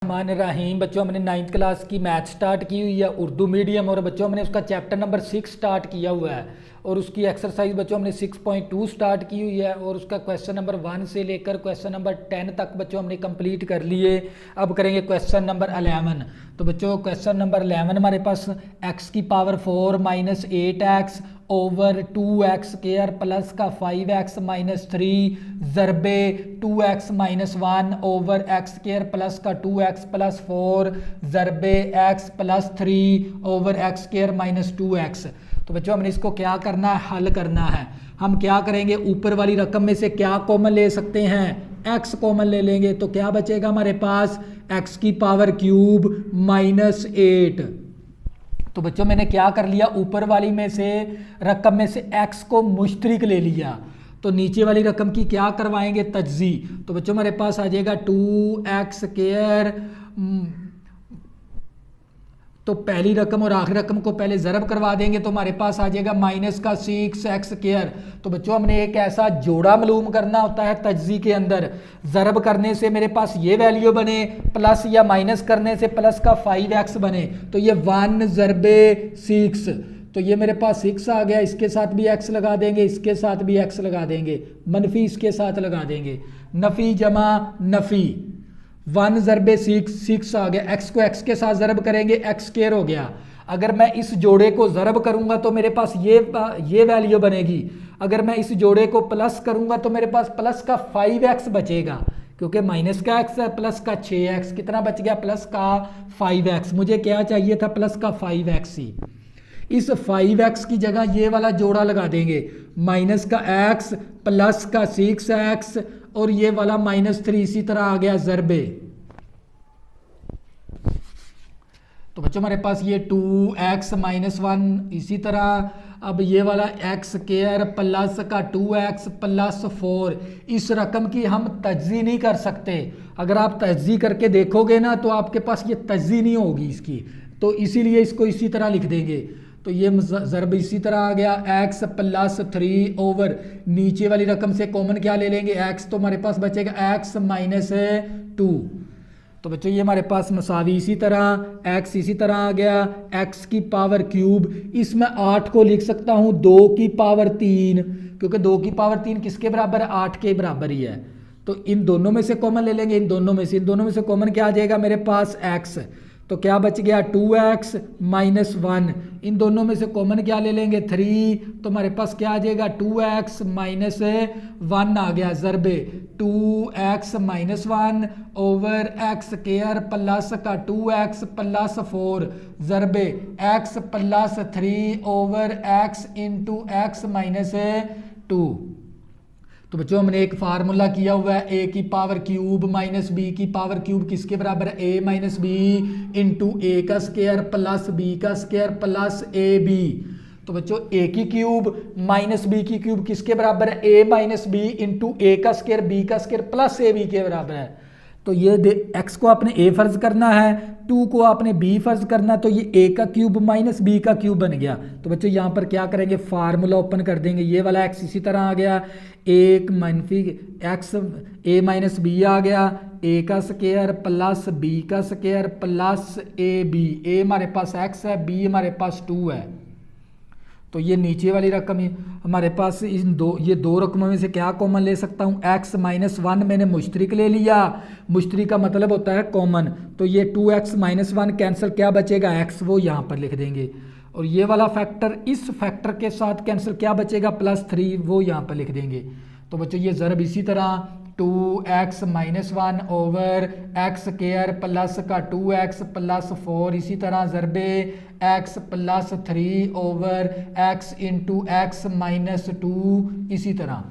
रहीम बच्चों, हमने 9th class की मैथ स्टार्ट की हुई है उर्दू मीडियम, और बच्चों हमने उसका चैप्टर नंबर 6 स्टार्ट किया हुआ है और उसकी एक्सरसाइज बच्चों हमने 6.2 स्टार्ट की हुई है और उसका क्वेश्चन नंबर 1 से लेकर क्वेश्चन नंबर 10 तक बच्चों हमने कंप्लीट कर लिए। अब करेंगे क्वेश्चन नंबर 11। तो बच्चों क्वेश्चन नंबर 11 हमारे पास x की power 4 minus 8x over 2x square plus का 5x minus 3 ज़रबे 2x minus 1 over x square plus का 2x plus 4 ज़रबे x plus 3 over x square minus 2x। तो बच्चों हमने इसको क्या करना है, हल करना है। हम क्या करेंगे, ऊपर वाली रकम में से क्या कॉमन ले सकते हैं, x कॉमन ले लेंगे। तो क्या बचेगा हमारे पास, x की पावर क्यूब माइनस 8। तो बच्चों मैंने क्या कर लिया, ऊपर वाली में से रकम में से x को मुश्तरिक ले लिया, तो नीचे वाली रकम की क्या करवाएंगे, तज्जी। तो बच्चों हमारे पास आ जाएगा 2x स्क्वायर, तो पहली रकम और आखिरी रकम को पहले ज़रब करवा देंगे तो हमारे पास आ जाएगा माइनस का 6x स्क्वायर। तो बच्चों हमने एक ऐसा जोड़ा मालूम करना होता है तज्जी के अंदर, ज़रब करने से मेरे पास ये वैल्यू बने, प्लस या माइनस करने से प्लस का 5x बने। तो ये 1 ज़रबे 6, तो ये मेरे पास 6 आ गया, इसके साथ भी x लगा देंगे, इसके साथ भी x लगा देंगे, मनफी इसके साथ लगा देंगे, नफ़ी जमा नफ़ी, 1 ज़रबे 6 आ गया, x को x के साथ ज़रब करेंगे x स्क्वायर हो गया। अगर मैं इस जोड़े को ज़रब करूंगा तो मेरे पास ये वैल्यू बनेगी। अगर मैं इस जोड़े को प्लस करूंगा तो मेरे पास प्लस का 5x बचेगा, क्योंकि माइनस का x है, प्लस का 6x, कितना बच गया, प्लस का 5x। मुझे क्या चाहिए था, प्लस का 5x ही। इस 5x की जगह ये वाला जोड़ा लगा देंगे, माइनस का x प्लस का 6x और ये वाला -3 इसी तरह आ गया ज़रबे। तो बच्चों हमारे पास ये 2x माइनस 1 इसी तरह, अब ये वाला x स्क्वायर प्लस का 2x प्लस 4। इस रकम की हम तज्जी नहीं कर सकते, अगर आप तज्जी करके देखोगे ना तो आपके पास ये तज्जी नहीं होगी इसकी, तो इसीलिए इसको इसी तरह लिख देंगे। तो ये ज़रब इसी तरह आ गया, x प्लस 3 ओवर नीचे वाली रकम से कॉमन क्या ले लेंगे, x, तो हमारे पास बचेगा x माइनस 2। तो बच्चों ये हमारे पास मसावी इसी तरह, x इसी तरह आ गया, x की पावर क्यूब, इसमें 8 को लिख सकता हूँ 2 की पावर 3, क्योंकि 2 की पावर 3 किसके बराबर है, 8 के बराबर ही है। तो इन दोनों में से कॉमन ले लेंगे, इन दोनों में से कॉमन क्या आ जाएगा मेरे पास, x, तो क्या बच गया 2x माइनस 1। इन दोनों में से कॉमन क्या ले लेंगे, 3, तो हमारे पास क्या आ जाएगा 2x माइनस 1 आ गया ज़रबे 2x minus 1 over x square plus का 2x plus 4 ज़रबे x plus 3 over x into x minus 2। तो बच्चों हमने एक फार्मूला किया हुआ है, a की पावर क्यूब माइनस b की पावर क्यूब किसके बराबर है, a माइनस बी इंटू ए का स्क्वायर प्लस b का स्क्वायर प्लस ab। तो बच्चों a की क्यूब माइनस b की क्यूब किसके बराबर है, a माइनस बी इंटू ए का स्क्वायर b का स्क्वायर प्लस ab के बराबर है। तो ये x को आपने a फर्ज करना है, 2 को आपने b फर्ज करना, तो ये a का क्यूब माइनस b का क्यूब बन गया। तो बच्चों यहाँ पर क्या करेंगे, फार्मूला ओपन कर देंगे, ये वाला x इसी तरह आ गया, एक मनफी x a माइनस बी आ गया, a का स्क्वायर प्लस b का स्क्वायर प्लस ab, a हमारे पास x है, b हमारे पास 2 है। तो ये नीचे वाली रकम हमारे पास ये दो रकमों में से क्या कॉमन ले सकता हूँ, x माइनस 1 मैंने मुश्तरिक ले लिया, मुश्तरिक का मतलब होता है कॉमन, तो ये 2x माइनस 1 कैंसिल, क्या बचेगा x, वो यहाँ पर लिख देंगे, और ये वाला फैक्टर इस फैक्टर के साथ कैंसिल, क्या बचेगा +3, वो यहाँ पर लिख देंगे। तो बच्चों ये ज़रब इसी तरह 2x minus 1 over x square plus का 2x प्लस 4 इसी तरह ज़रबे x plus 3 over x into x minus 2 इसी तरह।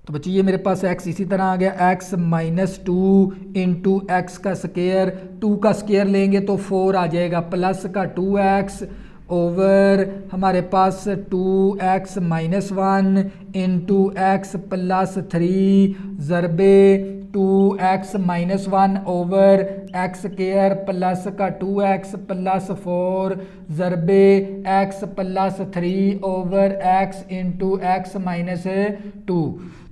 तो बच्चों ये मेरे पास x इसी तरह आ गया, x माइनस 2 इंटू एक्स का स्क्वायर, 2 का स्क्वायर लेंगे तो 4 आ जाएगा, प्लस का 2x ओवर हमारे पास 2x minus 1 into x plus 3 ज़रबे 2x minus 1 over x square plus का 2x plus 4 ज़रबे x plus 3 over x into x minus 2।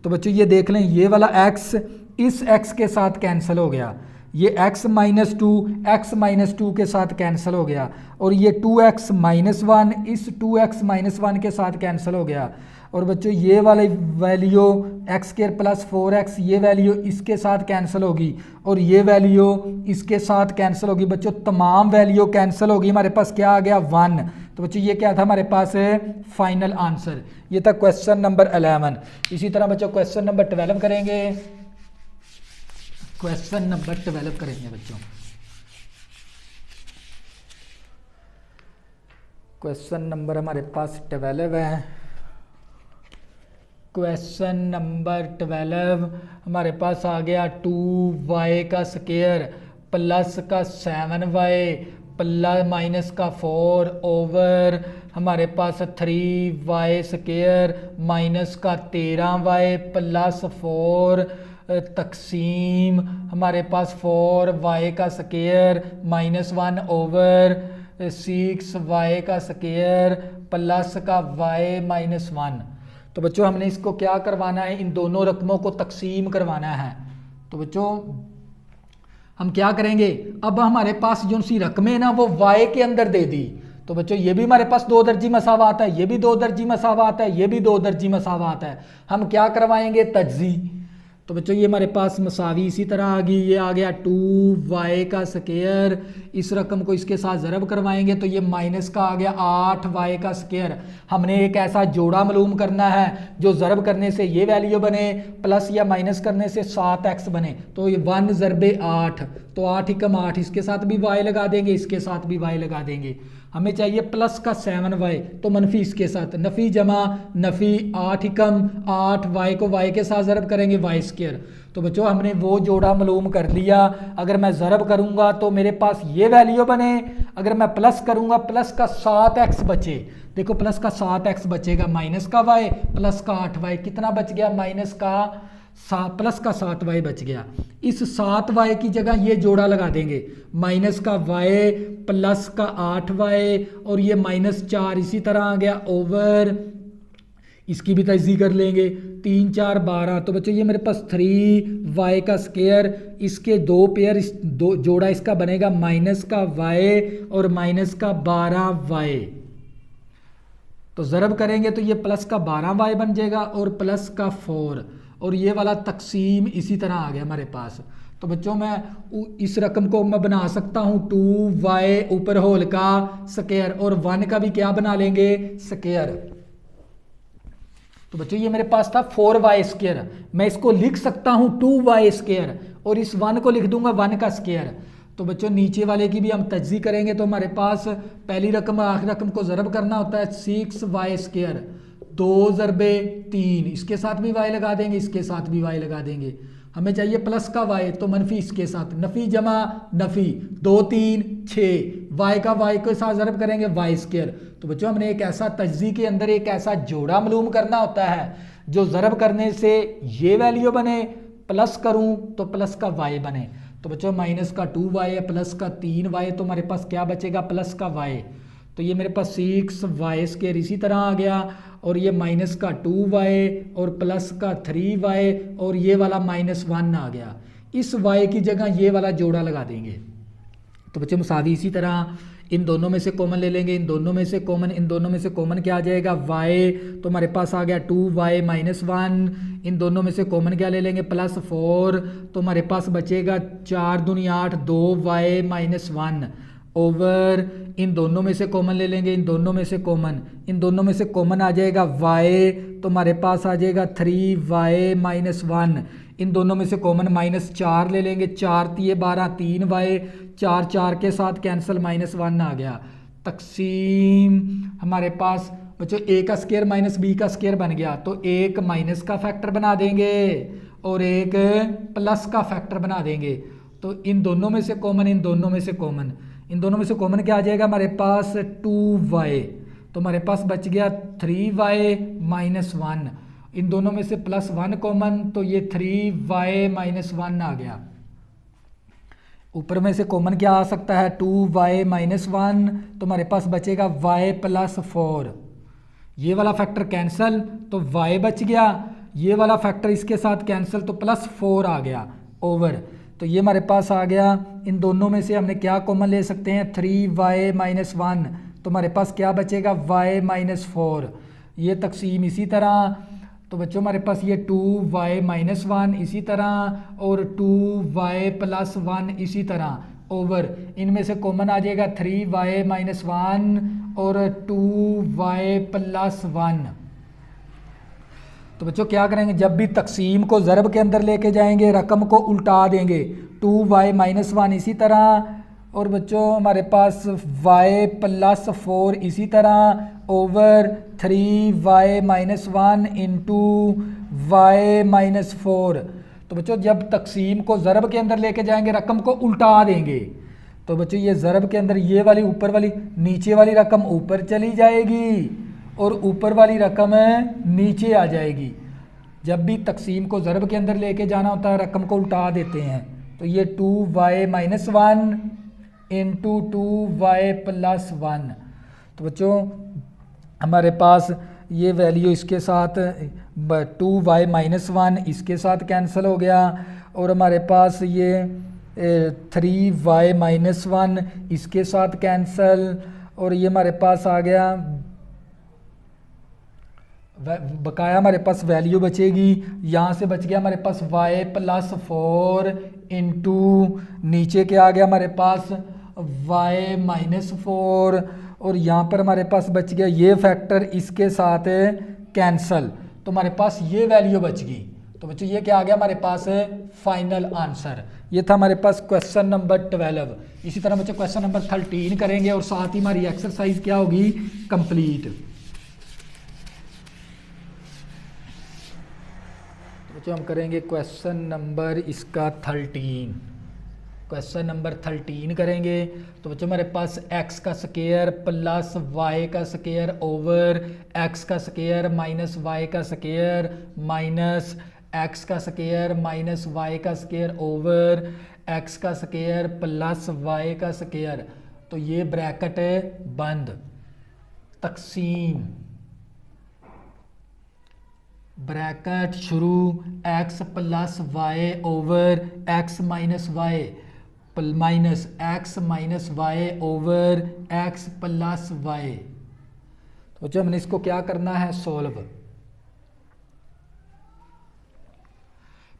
तो बच्चों ये देख लें, ये वाला x इस x के साथ कैंसिल हो गया, ये x-2 के साथ कैंसिल हो गया, और ये 2x-1 इस 2x-1 के साथ कैंसिल हो गया। और बच्चों ये वाली वैल्यू x² + 4x ये वैल्यू इसके साथ कैंसिल होगी, और ये वैल्यू इसके साथ कैंसिल होगी। बच्चों तमाम वैल्यू कैंसिल होगी, हमारे पास क्या आ गया 1। तो बच्चों ये क्या था हमारे पास फाइनल आंसर। ये था क्वेश्चन नंबर 11। इसी तरह बच्चों क्वेश्चन नंबर 12 करेंगे। क्वेश्चन नंबर 12 करेंगे बच्चों। क्वेश्चन नंबर हमारे पास 12 है। क्वेश्चन नंबर 12 हमारे पास आ गया 2y² प्लस का 7y प्लस माइनस का 4 ओवर हमारे पास 3y² माइनस का 13y प्लस 4 तकसीम हमारे पास 4y² minus 1 over 6y² plus का y माइनस 1। तो बच्चों हमने इसको क्या करवाना है, इन दोनों रकमों को तकसीम करवाना है। तो बच्चों हम क्या करेंगे, अब हमारे पास जो सी रकमें ना वो y के अंदर दे दी। तो बच्चों ये भी हमारे पास 2 दर्जी मसावात है, ये भी 2 दर्जी मसावात है, ये भी 2 दर्जी मसावात है। हम क्या करवाएंगे तज्जी। तो बच्चों ये हमारे पास मसावी इसी तरह आ गई, ये आ गया 2y²। इस रकम को इसके साथ ज़रब करवाएंगे तो ये माइनस का आ गया 8y²। हमने एक ऐसा जोड़ा मालूम करना है जो ज़रब करने से ये वैल्यू बने प्लस या माइनस करने से 7x बने। तो ये 1 ज़रबे 8, तो 8 × 8, इसके साथ भी y लगा देंगे, इसके साथ भी y लगा देंगे। हमें चाहिए प्लस का 7y, तो मनफी इसके साथ, नफ़ी जमा नफ़ी 8 × 8, y को y के साथ ज़रब करेंगे y²। तो बच्चों हमने वो जोड़ा मालूम कर लिया। अगर मैं ज़रब करूंगा तो मेरे पास ये वैल्यू बने, अगर मैं प्लस करूंगा प्लस का 7x बचे। देखो प्लस का 7x बचेगा, माइनस का y प्लस का 8y, कितना बच गया माइनस का प्लस का 7y बच गया। इस 7y की जगह ये जोड़ा लगा देंगे, माइनस का y प्लस का 8y और ये -4 इसी तरह आ गया ओवर, इसकी भी तजदी कर लेंगे, 3 4 12। तो बच्चों ये मेरे पास 3y², इसके 2 पेयर जोड़ा इसका बनेगा माइनस का y और माइनस का 12y। तो ज़रब करेंगे तो ये प्लस का 12y बन जाएगा और प्लस का 4, और ये वाला तकसीम इसी तरह आ गया हमारे पास। तो बच्चों मैं इस रकम को मैं बना सकता हूँ 2y ऊपर होल का स्क्वायर और 1 का भी क्या बना लेंगे स्क्वायर। तो बच्चों ये मेरे पास था 4y², मैं इसको लिख सकता हूँ 2y² और इस 1 को लिख दूंगा 1 का स्क्वायर। तो बच्चों नीचे वाले की भी हम तज्जी करेंगे तो हमारे पास पहली रकम आखिरी रकम को ज़रब करना होता है 6y², 2 ज़रबे 3, इसके साथ भी y लगा देंगे, इसके साथ भी y लगा देंगे। हमें चाहिए प्लस का y, तो मनफी इसके साथ, नफ़ी जमा नफ़ी 2 3 6, y का y के साथ ज़रब करेंगे y²। तो बच्चों हमने एक ऐसा तज्जी के अंदर एक ऐसा जोड़ा मालूम करना होता है जो ज़रब करने से ये वैल्यू बने, प्लस करूं तो प्लस का y बने। तो बच्चों माइनस का 2y है प्लस का 3y, तो हमारे पास क्या बचेगा प्लस का y। तो ये मेरे पास 6y² इसी तरह आ गया, और ये माइनस का 2y और प्लस का 3y और ये वाला -1 आ गया। इस y की जगह ये वाला जोड़ा लगा देंगे। तो बच्चों मुसावी इसी तरह इन दोनों में से कॉमन ले लेंगे, इन दोनों में से कॉमन, इन दोनों में से कॉमन क्या आ जाएगा y, तो हमारे पास आ गया 2y -1। इन दोनों में से कॉमन क्या ले लेंगे +4, तो हमारे पास बचेगा 4 दूनी 8, 2y -1 ओवर, इन दोनों में से कॉमन ले लेंगे, इन दोनों में से कॉमन, इन दोनों में से कॉमन आ जाएगा y, तो हमारे पास आ जाएगा 3y -1। इन दोनों में से कॉमन -4 ले लेंगे, 4 × 12 3y, 4 4 के साथ कैंसिल -1 आ गया। तकसीम हमारे पास बच्चों a का स्क्वायर माइनस b का स्क्वायर बन गया, तो एक माइनस का फैक्टर बना देंगे और एक प्लस का फैक्टर बना देंगे। तो इन दोनों में से कॉमन, इन दोनों में से कॉमन, इन दोनों में से कॉमन क्या आ जाएगा हमारे पास 2y, तो हमारे पास बच गया 3y -1। इन दोनों में से +1 कॉमन, तो ये 3y -1 आ गया। ऊपर में से कॉमन क्या आ सकता है 2y -1, तो हमारे पास बचेगा y +4। ये वाला फैक्टर कैंसिल तो y बच गया, ये वाला फैक्टर इसके साथ कैंसिल तो +4 आ गया ओवर तो ये हमारे पास आ गया। इन दोनों में से हमने क्या कॉमन ले सकते हैं, 3y माइनस 1, तो हमारे पास क्या बचेगा, y माइनस 4। ये तकसीम इसी तरह, तो बच्चों हमारे पास ये 2y माइनस 1 इसी तरह और 2y प्लस 1 इसी तरह, ओवर इनमें से कॉमन आ जाएगा 3y माइनस 1 और 2y प्लस 1। तो बच्चों क्या करेंगे, जब भी तकसीम को ज़रब के अंदर लेके जाएंगे रकम को उल्टा देंगे, 2y माइनस 1 इसी तरह, और बच्चों हमारे पास y प्लस 4 इसी तरह, over 3y minus 1 into y minus 4। तो बच्चों जब तकसीम को ज़रब के अंदर लेके जाएंगे रकम को उल्टा देंगे, तो बच्चों ये ज़रब के अंदर ये वाली ऊपर वाली नीचे वाली रकम ऊपर चली जाएगी और ऊपर वाली रकम नीचे आ जाएगी। जब भी तकसीम को ज़रब के अंदर लेके जाना होता है रकम को उल्टा देते हैं। तो ये 2y minus 1 into 2y plus 1। तो बच्चों हमारे पास ये वैल्यू इसके साथ 2y माइनस 1 इसके साथ कैंसिल हो गया, और हमारे पास ये 3y माइनस 1 इसके साथ कैंसिल, और ये हमारे पास आ गया बकाया हमारे पास वैल्यू बचेगी, यहाँ से बच गया हमारे पास y प्लस 4 इंटू नीचे क्या आ गया हमारे पास y माइनस 4, और यहाँ पर हमारे पास बच गया ये फैक्टर इसके साथ कैंसल, तो हमारे पास ये वैल्यू बच गई। तो बच्चों ये क्या आ गया हमारे पास फाइनल आंसर। ये था हमारे पास क्वेश्चन नंबर 12। इसी तरह बच्चों क्वेश्चन नंबर 13 करेंगे और साथ ही हमारी एक्सरसाइज क्या होगी, कंप्लीट। जो हम करेंगे क्वेश्चन नंबर इसका 13, क्वेश्चन नंबर 13 करेंगे। तो बच्चों हमारे पास x का स्क्वायर प्लस y का स्क्वायर ओवर x का स्क्वायर माइनस y का स्क्वायर माइनस x का स्क्वायर माइनस y का स्क्वायर ओवर x का स्क्वायर प्लस y का स्क्वायर। तो ये ब्रैकेट है बंद, तकसीम ब्रैकेट शुरू x plus y over x minus y minus x minus y over x plus y. तो जब हमने इसको क्या करना है, सॉल्व।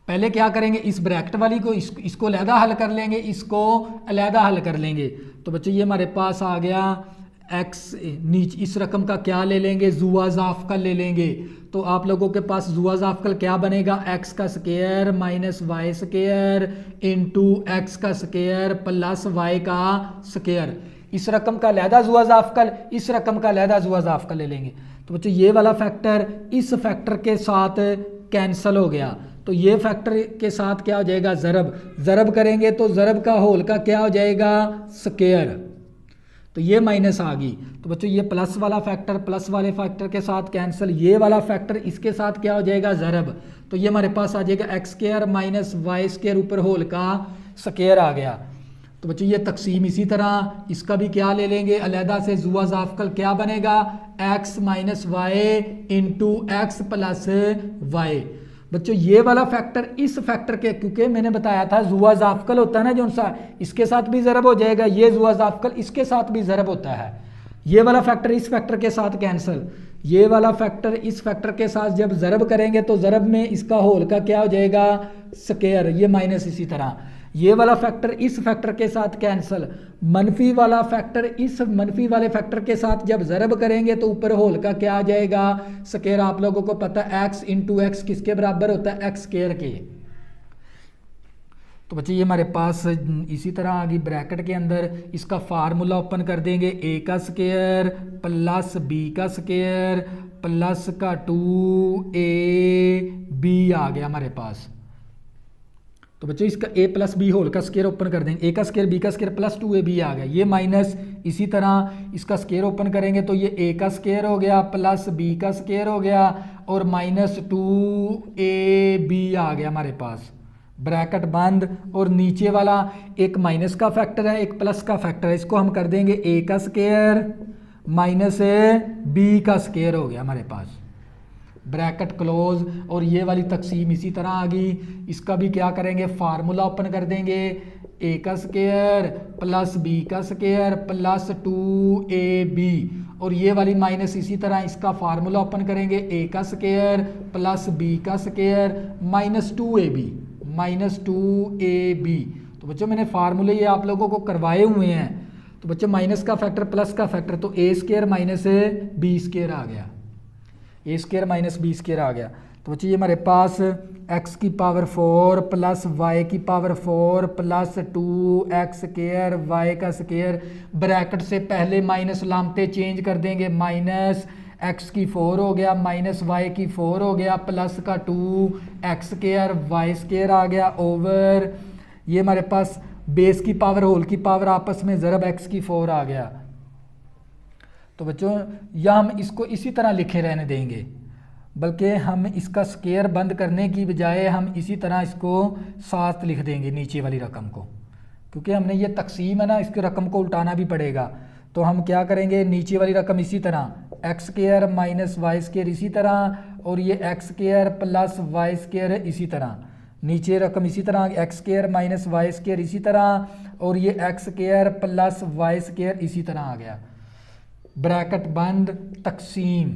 पहले क्या करेंगे, इस ब्रैकेट वाली को इसको अलहदा हल कर लेंगे, इसको अलहदा हल कर लेंगे। तो बच्चों ये हमारे पास आ गया x, नीचे इस रकम का क्या ले लेंगे, जुआ ज़ाफ़कल ले लेंगे। तो आप लोगों के पास जुआ ज़ाफ़कल क्या बनेगा, x का square minus Y square into x का स्क्वायर प्लस वाई का स्क्वायर। इस रकम का अलहदा जुआ ज़ाफ़कल, इस रकम का अलहदा जुआ ज़ाफ़कल ले लेंगे। तो बच्चों ये वाला फैक्टर इस फैक्टर के साथ कैंसिल हो गया, तो ये फैक्टर के साथ क्या हो जाएगा, ज़रब। ज़रब करेंगे तो ज़रब का होल का क्या हो जाएगा, स्क्वायर। तो ये माइनस आ गई। तो बच्चों ये प्लस वाला फैक्टर प्लस वाले फैक्टर के साथ कैंसिल, ये वाला फैक्टर इसके साथ क्या हो जाएगा, ज़रब। तो ये हमारे पास आ जाएगा x square minus Y square ऊपर होल का स्क्वायर आ गया। तो बच्चों ये तकसीम इसी तरह इसका भी क्या ले लेंगे, अलहदा से जुआ ज़ाफ़कल क्या बनेगा, x minus y into x plus y. बच्चों ये वाला फैक्टर इस फैक्टर के, क्योंकि मैंने बताया था जुआ ज़ाफ़कल होता है ना जो सा, इसके साथ भी ज़रब हो जाएगा, ये जुआ ज़ाफ़कल इसके साथ भी ज़रब होता है। ये वाला फैक्टर इस फैक्टर के साथ कैंसिल, ये वाला फैक्टर इस फैक्टर के साथ जब ज़रब करेंगे तो ज़रब में इसका होल का क्या हो जाएगा, स्क्वायर, ये माइनस। इसी तरह ये वाला फैक्टर इस फैक्टर के साथ कैंसिल, मनफी वाला फैक्टर इस मनफी वाले फैक्टर के साथ जब ज़रब करेंगे तो ऊपर होल का क्या आ जाएगा, स्क्वायर। आप लोगों को पता है एक्स इंटू एक्स किसके बराबर होता है, एक्स स्क्वायर के। तो बच्चे ये हमारे पास इसी तरह आ गई ब्रैकेट के अंदर, इसका फार्मूला ओपन कर देंगे, ए का स्क्वायर प्लस बी का स्क्वायर प्लस का 2ab आ गया हमारे पास। तो बच्चों इसका a प्लस बी होल का स्क्वायर ओपन कर देंगे, a का स्क्वायर b का स्क्वायर प्लस 2ab आ गया, ये माइनस। इसी तरह इसका स्क्वायर ओपन करेंगे तो ये a का स्क्वायर हो गया प्लस b का स्क्वायर हो गया और माइनस 2ab आ गया हमारे पास, ब्रैकेट बंद। और नीचे वाला एक माइनस का फैक्टर है एक प्लस का फैक्टर है, इसको हम कर देंगे a का स्क्वायर माइनस b का स्क्वायर हो गया हमारे पास, ब्रैकेट क्लोज, और ये वाली तकसीम इसी तरह आ गई। इसका भी क्या करेंगे, फार्मूला ओपन कर देंगे, a का स्क्वायर प्लस b का स्क्वायर प्लस 2ab, और ये वाली माइनस इसी तरह इसका फार्मूला ओपन करेंगे, a का स्क्वायर प्लस b का स्क्वायर माइनस 2ab। तो बच्चों मैंने फार्मूले ये आप लोगों को करवाए हुए हैं। तो बच्चों माइनस का फैक्टर प्लस का फैक्टर, तो a square minus b square आ गया, a square minus b square आ गया। तो बच्चों ये हमारे पास x की पावर 4 प्लस y की power 4 plus 2x square y का स्क्वायर, ब्रैकेट से पहले माइनस लामते चेंज कर देंगे, माइनस x की 4 हो गया माइनस y की 4 हो गया प्लस का 2x स्क्वायर y स्क्वायर आ गया, ओवर ये हमारे पास बेस की पावर होल की पावर आपस में ज़रब x की 4 आ गया। तो बच्चों या हम इसको इसी तरह लिखे रहने देंगे, बल्कि हम इसका स्क्वायर बंद करने की बजाय हम इसी तरह इसको 7 लिख देंगे नीचे वाली रकम को, क्योंकि हमने ये तकसीम है ना, इसके रकम को उल्टाना भी पड़ेगा। तो हम क्या करेंगे, नीचे वाली रकम इसी तरह x square minus Y square इसी तरह, और ये x square plus Y square इसी तरह, नीचे रकम इसी तरह x square minus Y square इसी तरह, और ये x square plus Y square इसी तरह आ गया, ब्रैकेट बंद तकसीम।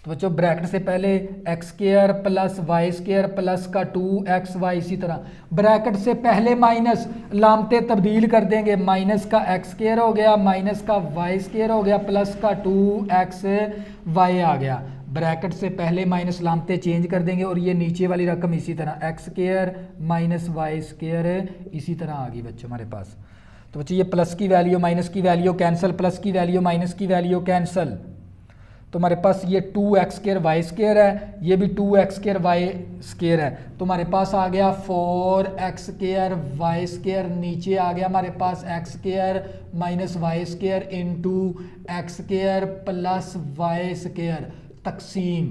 तो बच्चों ब्रैकेट से पहले x square plus Y square plus का 2xy इसी तरह, ब्रैकेट से पहले माइनस लामते तब्दील कर देंगे, माइनस का एक्स स्क्वायर हो गया माइनस का वाई स्क्वायर हो गया प्लस का 2xy आ गया, ब्रैकेट से पहले माइनस लामते चेंज कर देंगे, और ये नीचे वाली रकम इसी तरह x square minus Y square इसी तरह आ गई बच्चों हमारे पास। तो बच्चों ये प्लस की वैल्यू माइनस की वैल्यू कैंसिल, प्लस की वैल्यू माइनस की वैल्यू कैंसिल, तो हमारे पास ये 2x स्क्वायर वाई स्क्वायर है, ये भी 2x स्क्वायर वाई स्क्वायर है, तो हमारे पास आ गया 4x स्क्वायर वाई स्क्वायर, नीचे आ गया हमारे पास x square minus Y square into X square plus Y square तकसीम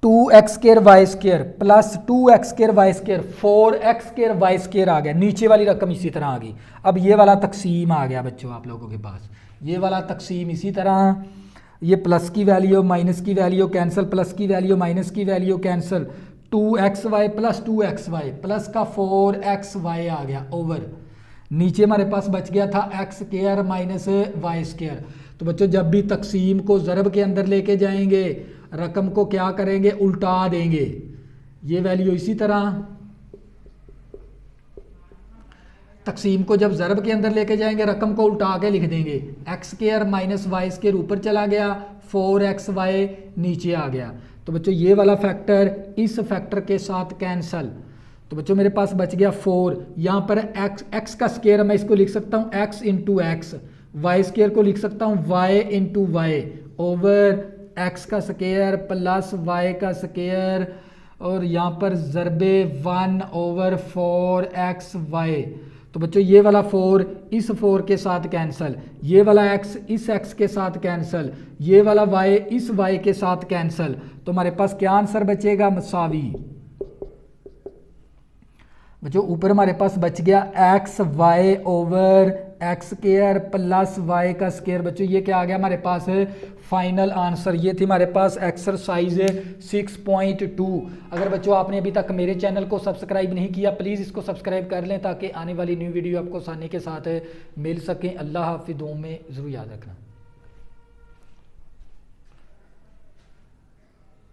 2x square Y square plus 2x square Y square 4x square Y square आ गया, नीचे वाली रकम इसी तरह आ गई। अब ये वाला तकसीम आ गया बच्चों आप लोगों के पास, ये वाला तकसीम इसी तरह, ये प्लस की वैल्यू माइनस की वैल्यू कैंसिल, प्लस की वैल्यू माइनस की value cancel, 2xy plus 2xy plus का 4xy आ गया, ओवर नीचे हमारे पास बच गया था x square minus Y square. तो बच्चों जब भी तकसीम को ज़रब के अंदर लेके जाएंगे, रकम को क्या करेंगे, उल्टा देंगे, ये वैल्यू इसी तरह, तकसीम को जब ज़रब के अंदर लेके जाएंगे रकम को उल्टा के लिख देंगे, x square minus Y square ऊपर चला गया, 4xy नीचे आ गया। तो बच्चों ये वाला फैक्टर इस फैक्टर के साथ कैंसल, तो बच्चों मेरे पास बच गया 4, यहाँ पर x का स्क्वायर मैं इसको लिख सकता हूँ x into x, y square को लिख सकता हूँ y into y, over x का स्क्वायर प्लस y का स्क्वायर, और यहाँ पर ज़रबे 1 ओवर 4xy। तो बच्चों ये वाला 4 इस 4 के साथ कैंसिल, ये वाला x इस x के साथ कैंसिल, ये वाला y इस y के साथ कैंसिल, तो हमारे पास क्या आंसर बचेगा, मसावी। बच्चों ऊपर हमारे पास बच गया x y over x square plus y का स्क्वायर। बच्चों ये क्या आ गया हमारे पास फाइनल आंसर, ये थी हमारे पास एक्सरसाइज 6.2। अगर बच्चों आपने अभी तक मेरे चैनल को सब्सक्राइब नहीं किया, प्लीज़ इसको सब्सक्राइब कर लें ताकि आने वाली न्यू वीडियो आपको आसानी के साथ मिल सकें। अल्लाह हाफिज़, दुआ में ज़रूर याद रखना।